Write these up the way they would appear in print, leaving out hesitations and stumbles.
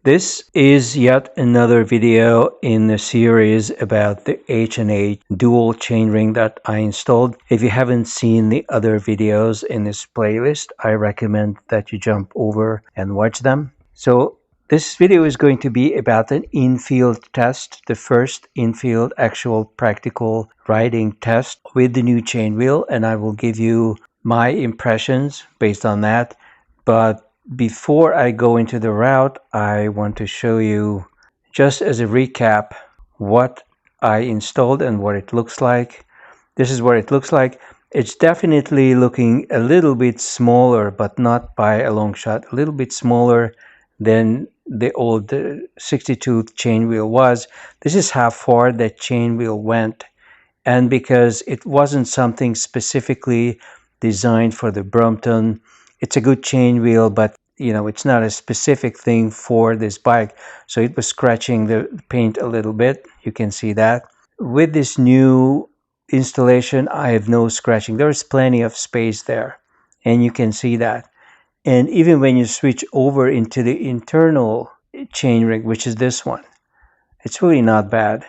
This is yet another video in the series about the H&H dual chainring that I installed. If you haven't seen the other videos in this playlist, I recommend that you jump over and watch them. So this video is going to be about an Infield test, the first Infield actual practical riding test with the new Chainwheel, and I will give you my impressions based on that. But before I go into the route, I want to show you, just as a recap, what I installed and what it looks like. This is what it looks like. It's definitely looking a little bit smaller, but not by a long shot, a little bit smaller than the old 60-tooth chainwheel was. This is how far that chainwheel went. And because it wasn't something specifically designed for the Brompton, it's a good chain wheel, but it's not a specific thing for this bike. So it was scratching the paint a little bit. You can see that. With this new installation, I have no scratching. There's plenty of space there, and you can see that. And even when you switch over into the internal chainring, which is this one, it's really not bad.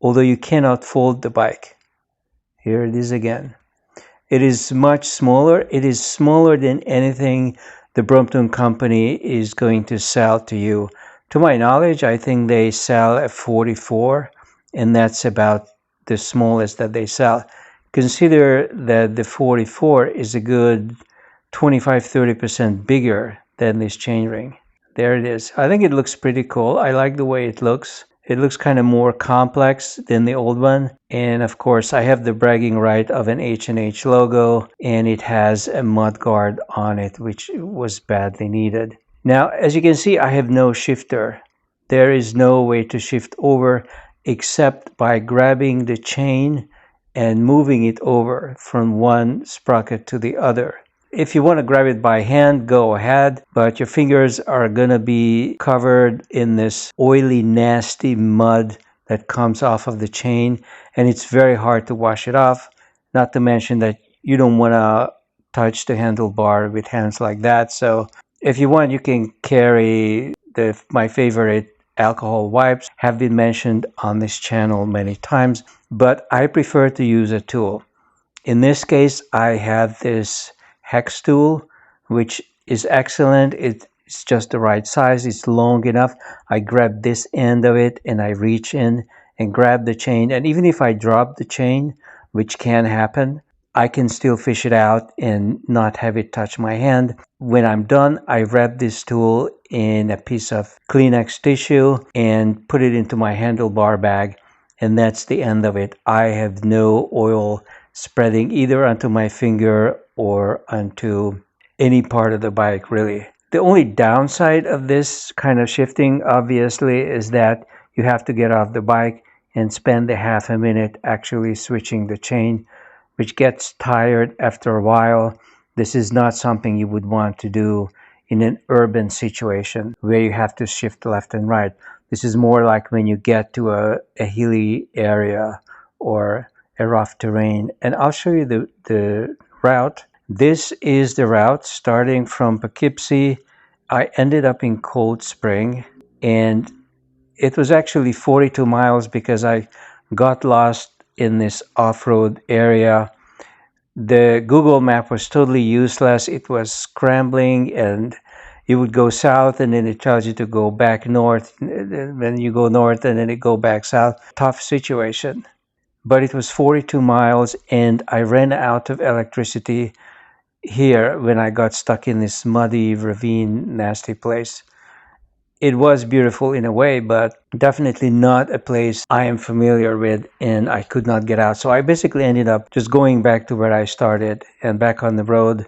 Although you cannot fold the bike. Here it is again. It is much smaller. It is smaller than anything the Brompton company is going to sell to you. To my knowledge, I think they sell a 44, and that's about the smallest that they sell. Consider that the 44 is a good 25-30% bigger than this chainring. There it is. I think it looks pretty cool. I like the way it looks. It looks kind of more complex than the old one. And of course, I have the bragging right of an H&H logo, and it has a mud guard on it, which was badly needed. Now, as you can see, I have no shifter. There is no way to shift over except by grabbing the chain and moving it over from one sprocket to the other. If you want to grab it by hand, go ahead, but your fingers are going to be covered in this oily, nasty mud that comes off of the chain, and it's very hard to wash it off, not to mention that you don't want to touch the handlebar with hands like that. So if you want, you can carry my favorite alcohol wipes, have been mentioned on this channel many times, but I prefer to use a tool. In this case, I have this hex tool, which is excellent. It's just the right size. It's long enough. I grab this end of it and I reach in and grab the chain. And even if I drop the chain, which can happen, I can still fish it out and not have it touch my hand. When I'm done, I wrap this tool in a piece of Kleenex tissue and put it into my handlebar bag. And that's the end of it. I have no oil spreading either onto my finger or onto any part of the bike, really. The only downside of this kind of shifting, obviously, is that you have to get off the bike and spend a half a minute actually switching the chain, which gets tired after a while. This is not something you would want to do in an urban situation where you have to shift left and right. This is more like when you get to a hilly area or a rough terrain. And I'll show you the route. This is the route starting from Poughkeepsie. I ended up in Cold Spring, and it was actually 42 miles because I got lost in this off-road area. The Google map was totally useless. It was scrambling, and you would go south and then it tells you to go back north. Then you go north and then it go back south. Tough situation. But it was 42 miles, and I ran out of electricity here when I got stuck in this muddy ravine, nasty place. It was beautiful in a way, but definitely not a place I am familiar with, and I could not get out. So I basically ended up just going back to where I started and back on the road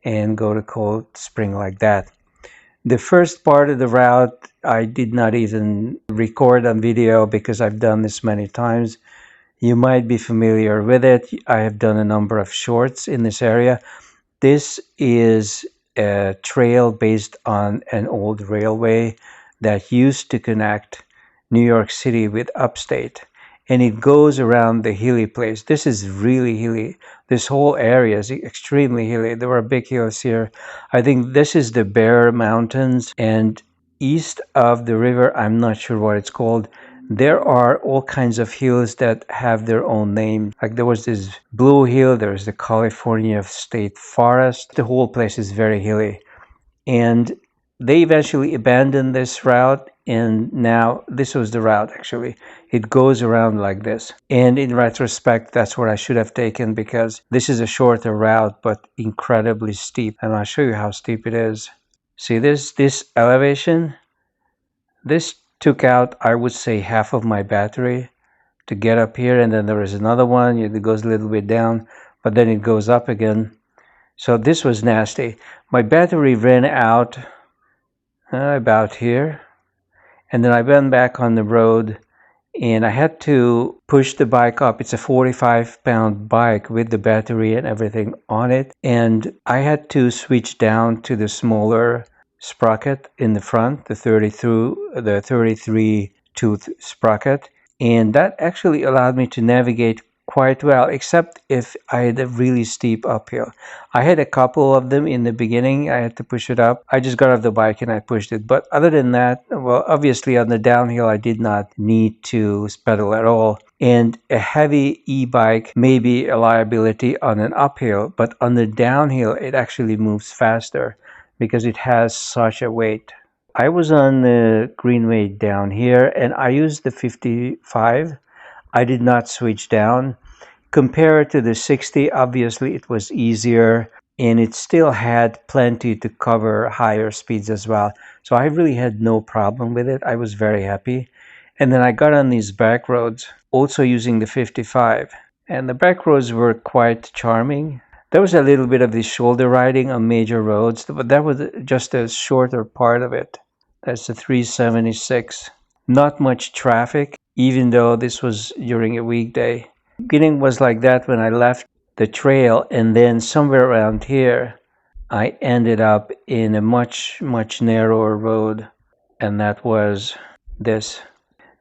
and go to Cold Spring like that. The first part of the route, I did not even record on video because I've done this many times. You might be familiar with it. I have done a number of shorts in this area. This is a trail based on an old railway that used to connect New York City with upstate. And it goes around the hilly place. This is really hilly. This whole area is extremely hilly. There were big hills here. I think this is the Bear Mountains, and east of the river, I'm not sure what it's called, there are all kinds of hills that have their own name. Like there was this Blue Hill, there's the California State Forest. The whole place is very hilly. And they eventually abandoned this route, and now this was the route actually. It goes around like this. And in retrospect, that's what I should have taken, because this is a shorter route but incredibly steep. And I'll show you how steep it is. See this elevation? This took out, I would say, half of my battery to get up here, and then there is another one. It goes a little bit down, but then it goes up again. So this was nasty. My battery ran out about here, and then I went back on the road, and I had to push the bike up. It's a 45-pound bike with the battery and everything on it, and I had to switch down to the smaller sprocket in the front, the 33 tooth sprocket, and that actually allowed me to navigate quite well, except if I had a really steep uphill. I had a couple of them in the beginning. I had to push it up. I just got off the bike and I pushed it. But other than that, well, obviously on the downhill, I did not need to pedal at all. And a heavy e-bike may be a liability on an uphill, but on the downhill, it actually moves faster because it has such a weight. I was on the greenway down here, and I used the 55. I did not switch down. Compared to the 60, obviously it was easier, and it still had plenty to cover higher speeds as well. So I really had no problem with it. I was very happy. And then I got on these back roads, also using the 55. And the back roads were quite charming. There was a little bit of the shoulder riding on major roads, but that was just a shorter part of it. That's the 376. Not much traffic, even though this was during a weekday. The beginning was like that when I left the trail, and then somewhere around here, I ended up in a much narrower road, and that was this.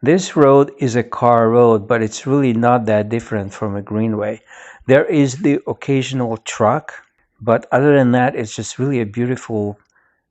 This road is a car road, but it's really not that different from a greenway. There is the occasional truck, but other than that, it's just really a beautiful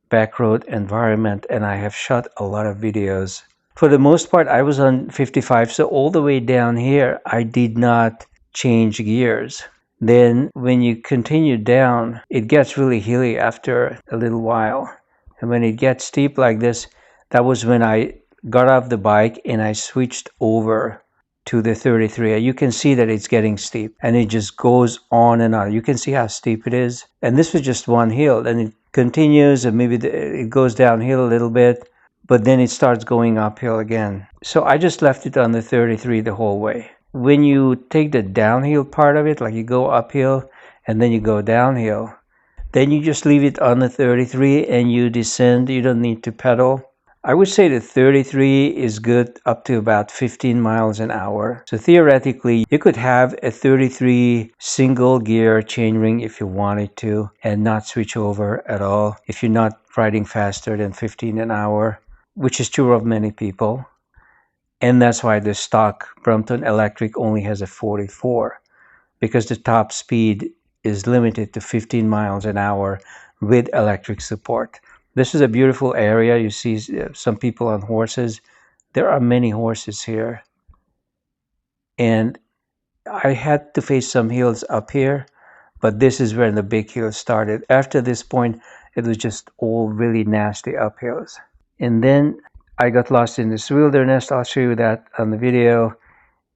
back road environment, and I have shot a lot of videos. For the most part, I was on 55, so all the way down here, I did not change gears. Then when you continue down, it gets really hilly after a little while. And when it gets steep like this, that was when I got off the bike and I switched over to the 33. You can see that it's getting steep, and it just goes on and on. You can see how steep it is. And this was just one hill, and it continues, and maybe it goes downhill a little bit, but then it starts going uphill again. So I just left it on the 33 the whole way. When you take the downhill part of it, like you go uphill and then you go downhill, then you just leave it on the 33 and you descend. You don't need to pedal. I would say the 33 is good up to about 15 miles an hour. So theoretically, you could have a 33 single gear chainring if you wanted to and not switch over at all if you're not riding faster than 15 an hour, which is true of many people. And that's why the stock Brompton electric only has a 44, because the top speed is limited to 15 miles an hour with electric support. This is a beautiful area. You see some people on horses. There are many horses here. And I had to face some hills up here, but this is where the big hill started. After this point, it was just all really nasty uphills. And then I got lost in this wilderness. I'll show you that on the video.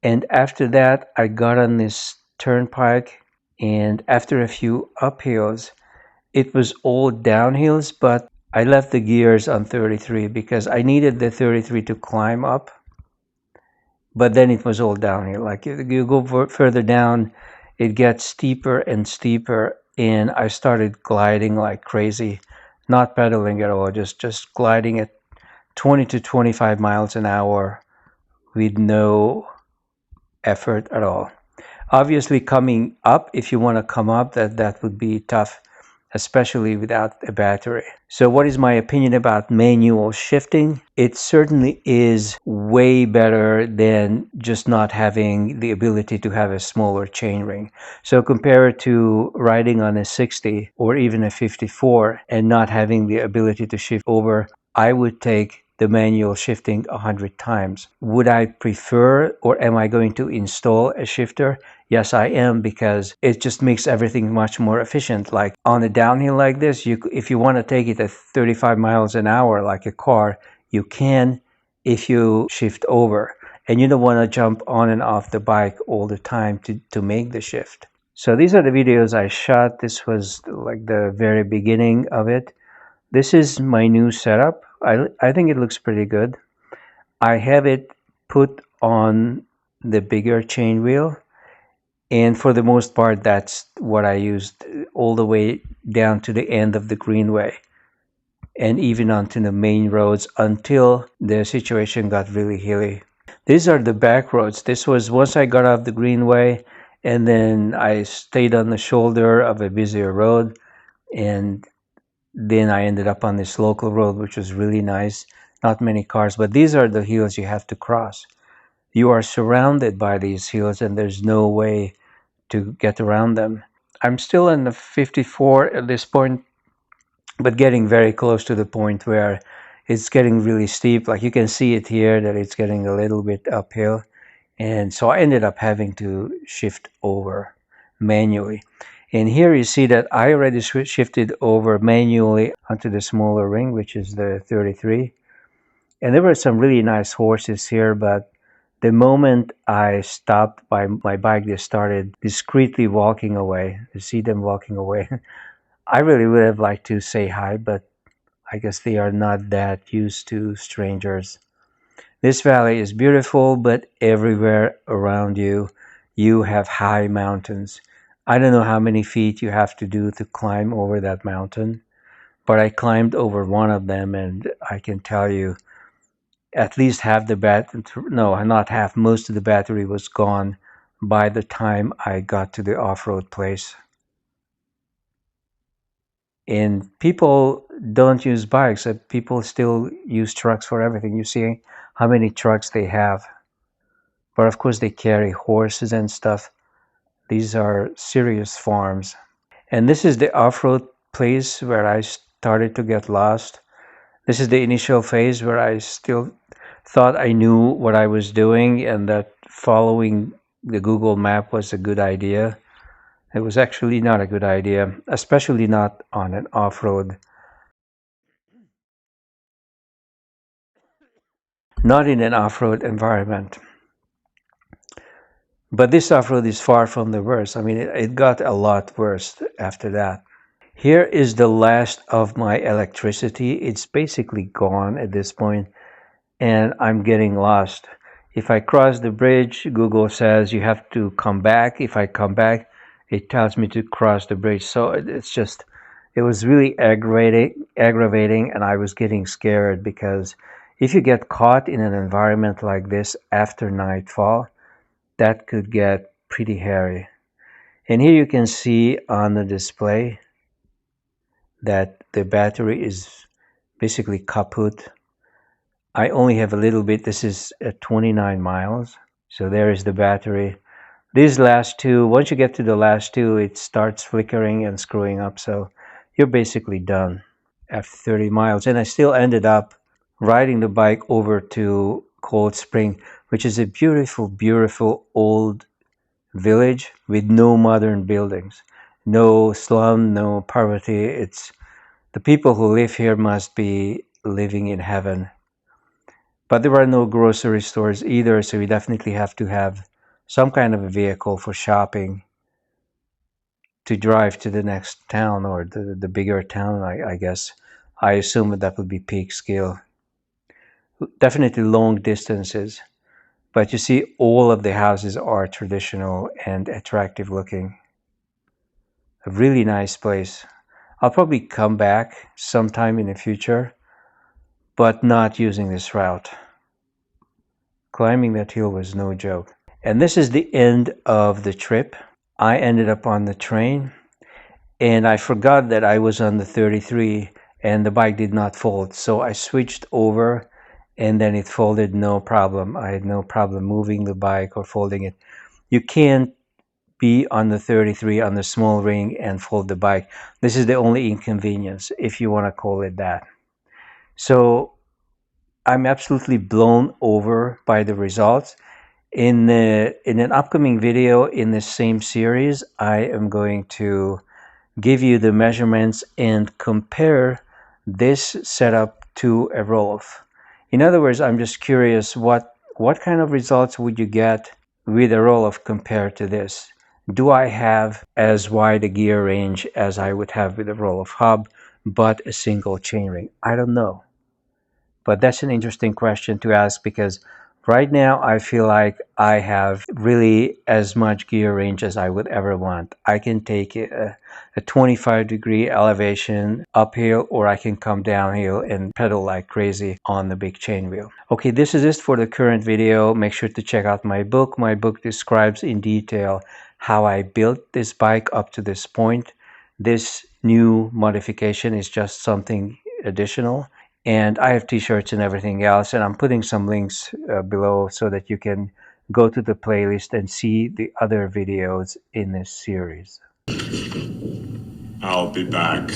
And after that, I got on this turnpike. And after a few uphills, it was all downhills, but I left the gears on 33 because I needed the 33 to climb up. But then it was all downhill. Like you go further down, it gets steeper and steeper. And I started gliding like crazy, not pedaling at all, just gliding at 20 to 25 miles an hour with no effort at all. Obviously, coming up, if you want to come up, that would be tough, especially without a battery. So what is my opinion about manual shifting? It certainly is way better than just not having the ability to have a smaller chainring. So compare it to riding on a 60 or even a 54 and not having the ability to shift over. I would take the manual shifting 100 times. Would I prefer, or am I going to install a shifter? Yes, I am, because it just makes everything much more efficient. Like on a downhill like this, if you want to take it at 35 miles an hour like a car, you can if you shift over. And you don't want to jump on and off the bike all the time to make the shift. So these are the videos I shot. This was like the very beginning of it. This is my new setup. I think it looks pretty good. I have it put on the bigger chain wheel, and for the most part that's what I used all the way down to the end of the greenway and even onto the main roads until the situation got really hilly. These are the back roads. This was once I got off the greenway, and then I stayed on the shoulder of a busier road, and then I ended up on this local road, which was really nice. Not many cars, but these are the hills you have to cross. You are surrounded by these hills, and there's no way to get around them. I'm still in the 54 at this point, but getting very close to the point where it's getting really steep. Like you can see it here that it's getting a little bit uphill. And so I ended up having to shift over manually. And here you see that I already shifted over manually onto the smaller ring, which is the 33. And there were some really nice horses here, but the moment I stopped by my bike, they started discreetly walking away. You see them walking away. I really would have liked to say hi, but I guess they are not that used to strangers. This valley is beautiful, but everywhere around you, you have high mountains. I don't know how many feet you have to do to climb over that mountain, but I climbed over one of them, and I can tell you at least half the battery, no, not half, most of the battery was gone by the time I got to the off-road place. And people don't use bikes. People still use trucks for everything. You see how many trucks they have. But of course, they carry horses and stuff. These are serious farms. And this is the off-road place where I started to get lost. This is the initial phase where I still thought I knew what I was doing and that following the Google map was a good idea. It was actually not a good idea, especially not on an off-road. Not in an off-road environment. But this off-road is far from the worst. I mean, it got a lot worse after that. Here is the last of my electricity. It's basically gone at this point, and I'm getting lost. If I cross the bridge, Google says you have to come back. If I come back, it tells me to cross the bridge. So it was really aggravating, and I was getting scared because if you get caught in an environment like this after nightfall, that could get pretty hairy. And here you can see on the display that the battery is basically kaput. I only have a little bit. This is at 29 miles. So there is the battery. These last two, once you get to the last two, it starts flickering and screwing up. So you're basically done after 30 miles. And I still ended up riding the bike over to Cold Spring, which is a beautiful, beautiful old village with no modern buildings, no slum, no poverty. It's the people who live here must be living in heaven. But there are no grocery stores either, so you definitely have to have some kind of a vehicle for shopping to drive to the next town or the bigger town, I guess. I assume that would be Peekskill. Definitely long distances. But you see, all of the houses are traditional and attractive looking. A really nice place. I'll probably come back sometime in the future, but not using this route. Climbing that hill was no joke. And this is the end of the trip. I ended up on the train, and I forgot that I was on the 33 and the bike did not fold. So I switched over, and then it folded no problem. I had no problem moving the bike or folding it. You can't be on the 33 on the small ring and fold the bike. This is the only inconvenience, if you want to call it that. So I'm absolutely blown over by the results. In an upcoming video in this same series, I am going to give you the measurements and compare this setup to a roll-off. In other words, I'm just curious, what kind of results would you get with a roll-off compared to this? Do I have as wide a gear range as I would have with a roll-off hub, but a single chainring? I don't know. But that's an interesting question to ask, because right now I feel like I have really as much gear range as I would ever want. I can take a 25-degree elevation uphill, or I can come downhill and pedal like crazy on the big chain wheel. Okay, this is it for the current video. Make sure to check out my book. My book describes in detail how I built this bike up to this point. This new modification is just something additional. And I have t-shirts and everything else, and I'm putting some links below so that you can go to the playlist and see the other videos in this series. I'll be back.